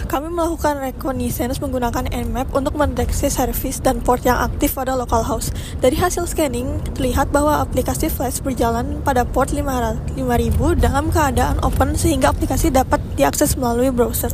Kami melakukan reconnaissance menggunakan Nmap untuk mendeteksi service dan port yang aktif pada localhost. Dari hasil scanning, terlihat bahwa aplikasi Flash berjalan pada port 5000 dalam keadaan open sehingga aplikasi dapat diakses melalui browser.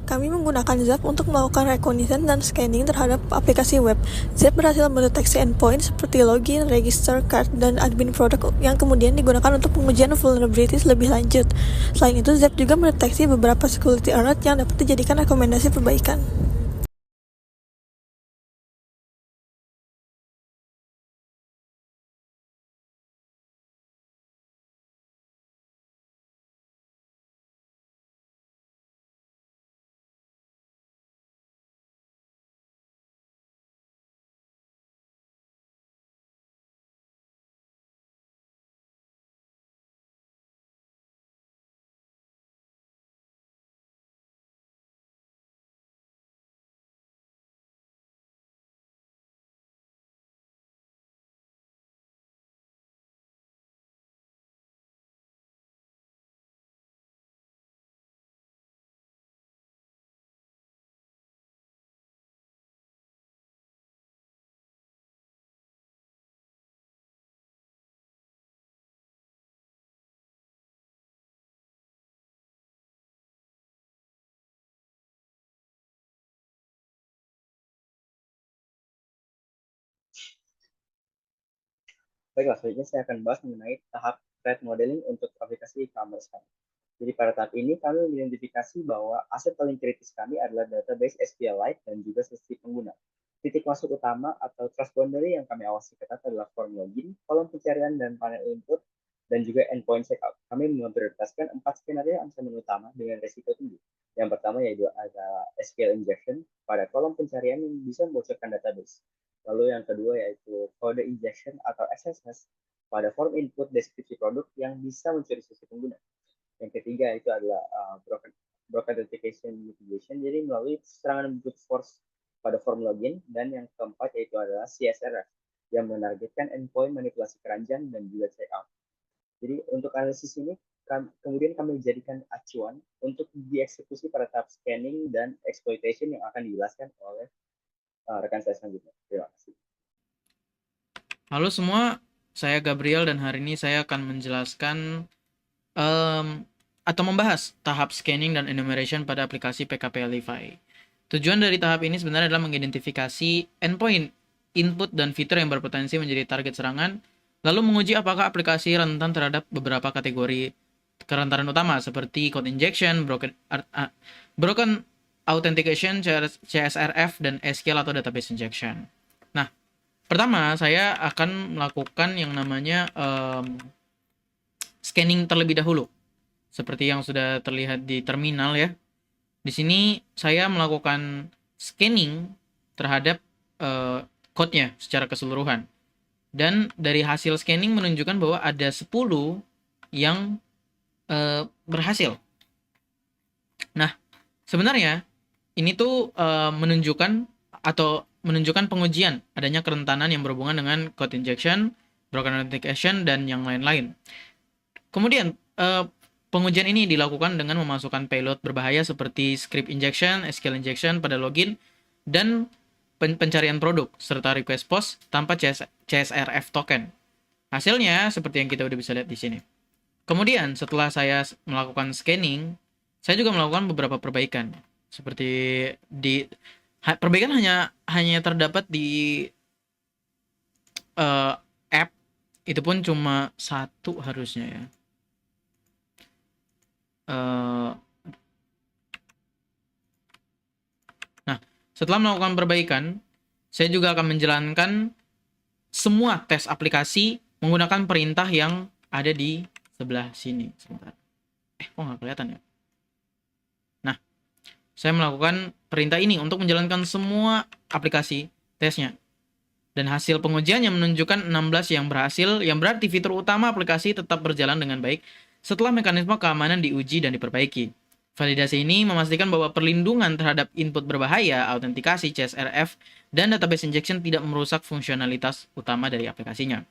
Kami menggunakan Zap untuk melakukan reconnaissance dan scanning terhadap aplikasi web. Zap berhasil mendeteksi endpoint seperti login, register, card, dan admin produk yang kemudian digunakan untuk pengujian vulnerabilities lebih lanjut. Selain itu, Zap juga mendeteksi beberapa security alert yang dapat dijadikan rekomendasi perbaikan. Baiklah, selanjutnya saya akan bahas mengenai tahap threat modeling untuk aplikasi e-commerce kami. Jadi pada tahap ini kami mengidentifikasi bahwa aset paling kritis kami adalah database SQLite dan juga sesi pengguna. Titik masuk utama atau trust boundary yang kami awasi ketat adalah form login, kolom pencarian dan panel input, dan juga endpoint checkout. Kami memprioritaskan 4 skenario ancaman utama dengan risiko tinggi. Yang pertama yaitu ada SQL injection pada kolom pencarian yang bisa membocorkan database. Lalu yang kedua yaitu kode injection atau XSS pada form input deskripsi produk yang bisa mencuri sisi pengguna. Yang ketiga itu adalah broken authentication mitigation, jadi melalui serangan brute force pada form login. Dan yang keempat yaitu adalah CSRF yang menargetkan endpoint manipulasi keranjang dan juga checkout. Jadi untuk analisis ini kemudian kami jadikan acuan untuk dieksekusi pada tahap scanning dan exploitation yang akan dijelaskan oleh rekan saya selanjutnya. Terima kasih. Halo semua, saya Gabriel dan hari ini saya akan menjelaskan atau membahas tahap scanning dan enumeration pada aplikasi PKPLify. Tujuan dari tahap ini sebenarnya adalah mengidentifikasi endpoint, input, dan fitur yang berpotensi menjadi target serangan, lalu menguji apakah aplikasi rentan terhadap beberapa kategori kerentanan utama seperti code injection, broken authentication, CSRF, dan SQL atau database injection. Nah, pertama saya akan melakukan yang namanya scanning terlebih dahulu. Seperti yang sudah terlihat di terminal ya. Di sini saya melakukan scanning terhadap code-nya secara keseluruhan. Dan dari hasil scanning menunjukkan bahwa ada 10 yang berhasil. Nah, sebenarnya ini tuh menunjukkan pengujian adanya kerentanan yang berhubungan dengan code injection, broken authentication, dan yang lain-lain. Kemudian, pengujian ini dilakukan dengan memasukkan payload berbahaya seperti script injection, SQL injection pada login, dan pencarian produk, serta request post tanpa CSRF token. Hasilnya seperti yang kita udah bisa lihat di sini. Kemudian, setelah saya melakukan scanning, saya juga melakukan beberapa perbaikan. Seperti perbaikan hanya terdapat di app, itu pun cuma satu harusnya ya. Nah, setelah melakukan perbaikan, saya juga akan menjalankan semua tes aplikasi menggunakan perintah yang ada di sebelah sini. Sebentar. Kok nggak kelihatan ya? Nah, saya melakukan perintah ini untuk menjalankan semua aplikasi tesnya. Dan hasil pengujiannya menunjukkan 16 yang berhasil, yang berarti fitur utama aplikasi tetap berjalan dengan baik setelah mekanisme keamanan diuji dan diperbaiki. Validasi ini memastikan bahwa perlindungan terhadap input berbahaya, autentikasi, CSRF, dan database injection tidak merusak fungsionalitas utama dari aplikasinya.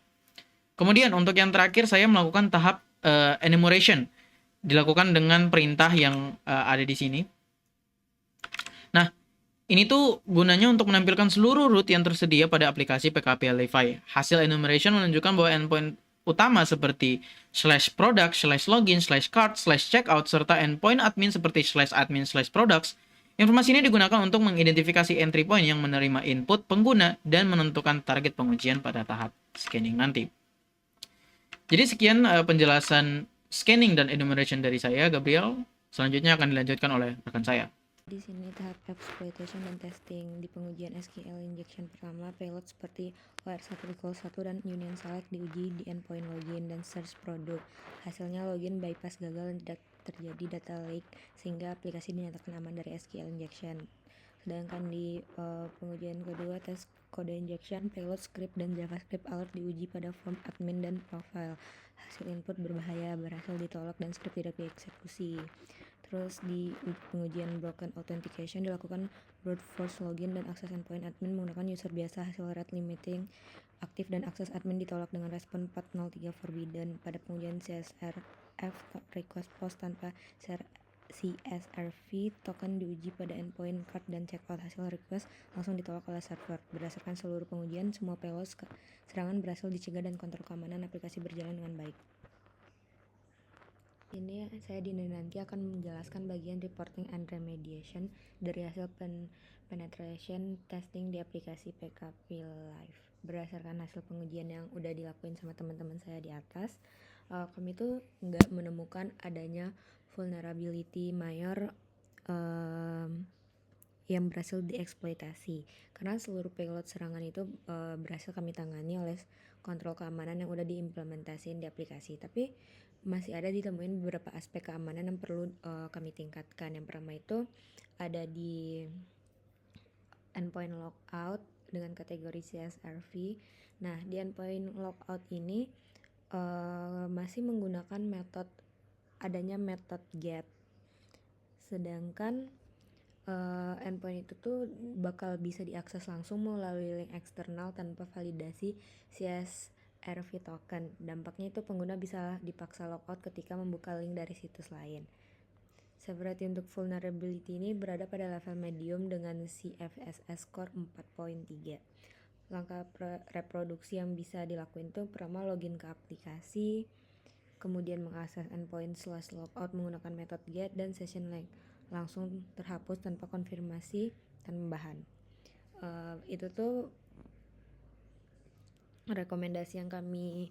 Kemudian untuk yang terakhir saya melakukan tahap enumeration, dilakukan dengan perintah yang ada di sini. Nah, ini tuh gunanya untuk menampilkan seluruh root yang tersedia pada aplikasi PKPLify. Hasil enumeration menunjukkan bahwa endpoint utama seperti /product, /login, /cart, /checkout, serta endpoint admin seperti /admin, /products. Informasi ini digunakan untuk mengidentifikasi entry point yang menerima input pengguna dan menentukan target pengujian pada tahap scanning nanti. Jadi sekian penjelasan scanning dan enumeration dari saya, Gabriel. Selanjutnya akan dilanjutkan oleh rekan saya. Di sini tahap exploitation dan testing. Di pengujian SQL injection pertama, payload seperti OR1 equals 1 dan union select diuji di endpoint login dan search produk. Hasilnya login bypass gagal dan tidak terjadi data leak sehingga aplikasi dinyatakan aman dari SQL injection. Sedangkan di pengujian kedua, tes kode injection, payload script dan JavaScript alert diuji pada form admin dan profile. Hasil input berbahaya berhasil ditolak dan script tidak dieksekusi. Terus di pengujian broken authentication dilakukan brute force login dan akses endpoint admin menggunakan user biasa. Hasil rate limiting aktif dan akses admin ditolak dengan respon 403 forbidden. Pada pengujian CSRF request post tanpa CSRV token diuji pada endpoint card dan checkout. Hasil request langsung ditolak oleh server. Berdasarkan seluruh pengujian, semua payload serangan berhasil dicegah dan kontrol keamanan aplikasi berjalan dengan baik. Ini saya nanti akan menjelaskan bagian reporting and remediation dari hasil penetration testing di aplikasi PKPLive. Berdasarkan hasil pengujian yang udah dilakuin sama teman-teman saya di atas, kami tuh nggak menemukan adanya vulnerability mayor yang berhasil dieksploitasi karena seluruh payload serangan itu berhasil kami tangani oleh kontrol keamanan yang udah diimplementasiin di aplikasi. Tapi masih ada ditemuin beberapa aspek keamanan yang perlu kami tingkatkan. Yang pertama itu ada di endpoint logout dengan kategori CSRV. Nah, di endpoint logout ini masih menggunakan adanya metode get. Sedangkan endpoint itu tuh bakal bisa diakses langsung melalui link eksternal tanpa validasi CSRV token. Dampaknya itu pengguna bisa dipaksa logout ketika membuka link dari situs lain. Severity untuk vulnerability ini berada pada level medium dengan CFSS score 4.3. Langkah reproduksi yang bisa dilakuin tuh pertama login ke aplikasi, kemudian mengakses endpoint /logout menggunakan metode get dan session link langsung terhapus tanpa konfirmasi tambahan. Itu tuh rekomendasi yang kami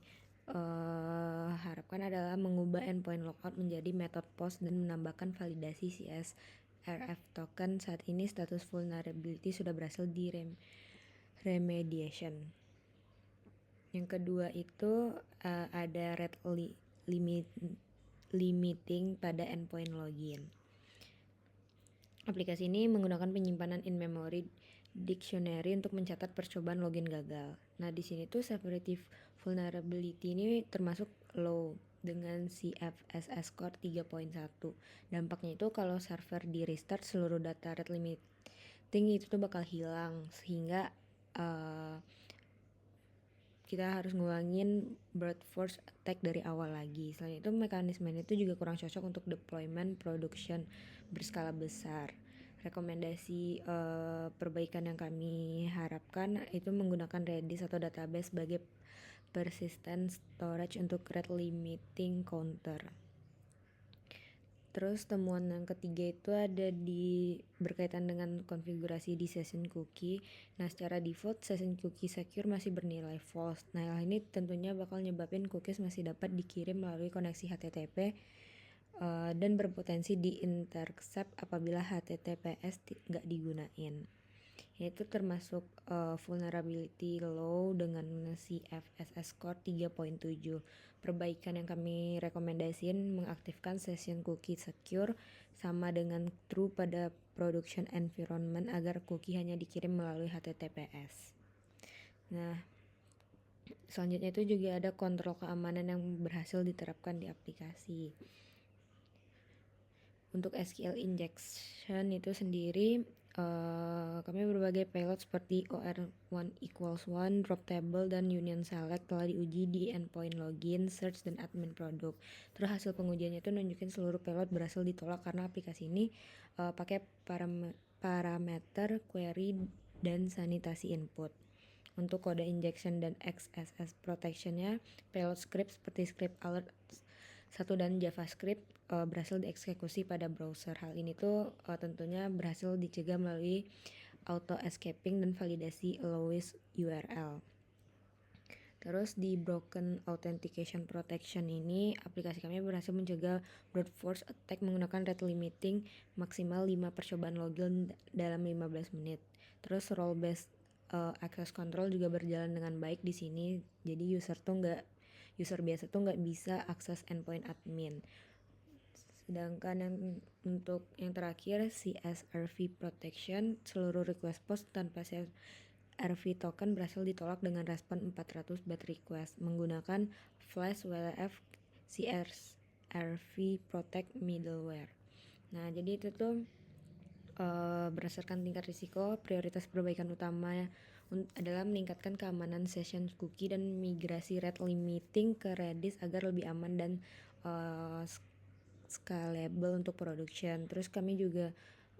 harapkan adalah mengubah endpoint logout menjadi metode post dan menambahkan validasi CSRF token. Saat ini status vulnerability sudah berhasil di remediation. Yang kedua itu ada rate limiting pada endpoint login. Aplikasi ini menggunakan penyimpanan in-memory dictionary untuk mencatat percobaan login gagal. Nah, di sini tuh severity vulnerability ini termasuk low dengan CFSS score 3.1. Dampaknya itu kalau server di restart seluruh data rate limiting itu tuh bakal hilang sehingga kita harus ngulangin brute force attack dari awal lagi. Selain itu mekanisme itu juga kurang cocok untuk deployment production berskala besar. Rekomendasi perbaikan yang kami harapkan itu menggunakan Redis atau database sebagai persistent storage untuk rate limiting counter. Terus temuan yang ketiga itu ada berkaitan dengan konfigurasi di session cookie. Nah, secara default session cookie secure masih bernilai false. Nah, hal ini tentunya bakal nyebabin cookies masih dapat dikirim melalui koneksi HTTP dan berpotensi di intercept apabila HTTPS nggak digunain. yaitu termasuk vulnerability low dengan CFSS score 3.7. Perbaikan yang kami rekomendasiin mengaktifkan session cookie secure sama dengan true pada production environment agar cookie hanya dikirim melalui HTTPS. Nah, selanjutnya itu juga ada kontrol keamanan yang berhasil diterapkan di aplikasi. Untuk SQL injection itu sendiri, kami berbagai payload seperti OR1=1, drop table, dan union select telah diuji di endpoint login, search, dan admin produk. Terus hasil pengujiannya itu nunjukin seluruh payload berhasil ditolak karena aplikasi ini pakai parameter query dan sanitasi input. Untuk kode injection dan XSS protectionnya, payload script seperti script alert 1 dan JavaScript berhasil dieksekusi pada browser. Hal ini tuh tentunya berhasil dicegah melalui auto escaping dan validasi always URL. Terus di broken authentication protection ini, aplikasi kami berhasil mencegah brute force attack menggunakan rate limiting maksimal 5 percobaan login dalam 15 menit. Terus role based access control juga berjalan dengan baik di sini. Jadi user biasa tuh nggak bisa akses endpoint admin. Sedangkan untuk yang terakhir CSRV protection, seluruh request post tanpa CSRV token berhasil ditolak dengan respon 400 BAT request menggunakan Flash WLF CSRV Protect middleware. Nah, jadi itu tuh berdasarkan tingkat risiko, prioritas perbaikan utama adalah meningkatkan keamanan session cookie dan migrasi rate limiting ke Redis agar lebih aman dan scalable untuk production. Terus kami juga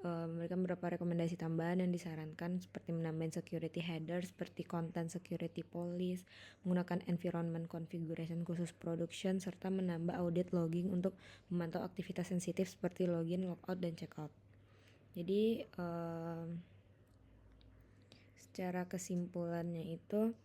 memberikan beberapa rekomendasi tambahan yang disarankan seperti menambahin security header seperti content security police, menggunakan environment configuration khusus production, serta menambah audit logging untuk memantau aktivitas sensitif seperti login, logout, dan checkout. Jadi secara kesimpulannya itu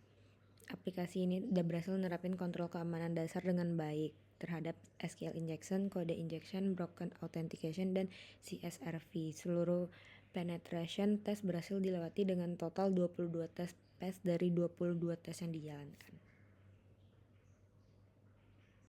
aplikasi ini udah berhasil nerapin kontrol keamanan dasar dengan baik terhadap SQL injection, kode injection, broken authentication, dan CSRV. Seluruh penetration test berhasil dilewati dengan total 22 tes dari 22 tes yang dijalankan.